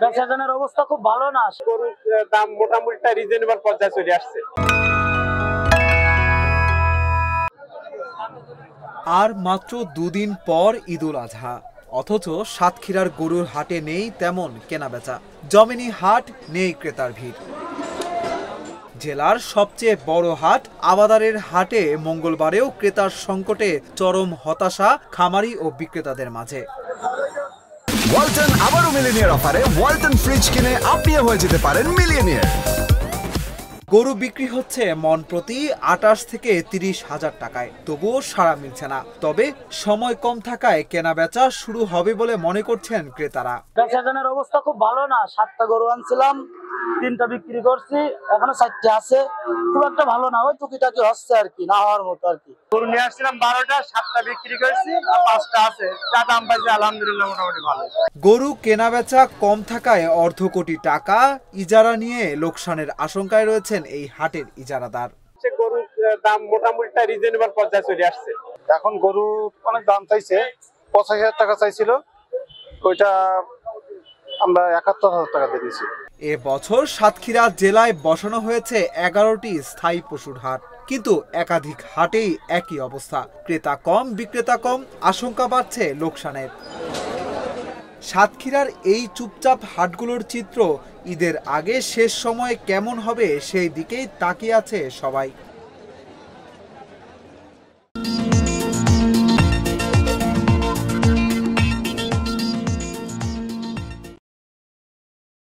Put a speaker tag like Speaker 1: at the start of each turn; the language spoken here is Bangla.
Speaker 1: বেচাকেনার অবস্থা খুব ভালো না।
Speaker 2: গরুর দাম মোটামুটি রিজনেবল পর্যায়ে চলে আসছে।
Speaker 3: আর মাত্র দুদিন পর ঈদুল আজহা, অথচ সাতক্ষীরার গরুর হাটে নেই তেমন কেনাবেচা, জমেনি হাট, নেই ক্রেতার ভিড়। জেলার সবচেয়ে বড় হাট আবাদারের হাটে মঙ্গলবারেও ক্রেতার সংকটে চরম হতাশা খামারি ও বিক্রেতাদের মাঝে।
Speaker 4: ওয়ালটন আবারও মিলিয়নিয়ার অফারে ওয়ালটন ফ্রিজ কিনে আপনিও হয়ে যেতে পারেন মিলিয়নিয়ার।
Speaker 3: গরু বিক্রি হচ্ছে মন প্রতি 28 থেকে 30 হাজার টাকায়, তবুও সাড়া মিলছে না। তবে সময় কম থাকায় কেনা বেচা শুরু হবে বলে মনে করছেন ক্রেতারা।
Speaker 1: বেচাকেনার অবস্থা খুব ভালো না। 7টা গরু আনছিলাম, 3টা বিক্রি করছি, এখনো 4টা আছে। খুব একটা ভালো না, ওই টুকিটাকি হচ্ছে আর কি, না হওয়ার মতো আর কি।
Speaker 2: গরু নিয়ে আসছিলাম 12টা, 7টা বিক্রি করছি আর 5টা আছে। যা দাম পাইছে আলহামদুলিল্লাহ মোটামুটি ভালো।
Speaker 3: গরু কেনা বেচা কম থাকায় অর্ধ কোটি টাকা ইজারা নিয়ে লোকসানের আশঙ্কায় রয়েছেন এই হাটের ইজারাদার।
Speaker 2: গরুর দাম মোটামুটি রিজনেবল পর্যায়ে চলে আসছে।
Speaker 5: এখন গরু অনেক দাম চাইছে, 85,000 টাকা চাইছিল, ওইটা আমরা 71,000 টাকা দিয়েছি।
Speaker 3: এ বছর সাতক্ষীরা জেলায় বসানো হয়েছে 11টি স্থায়ী পশুর হাট, কিন্তু একাধিক হাটেই একই অবস্থা। ক্রেতা কম, বিক্রেতা কম, আশঙ্কা বাড়ছে লোকসানের। সাতক্ষীরার এই চুপচাপ হাটগুলোর চিত্র ঈদের আগে শেষ সময়ে কেমন হবে সেই দিকেই তাকিয়ে আছে সবাই।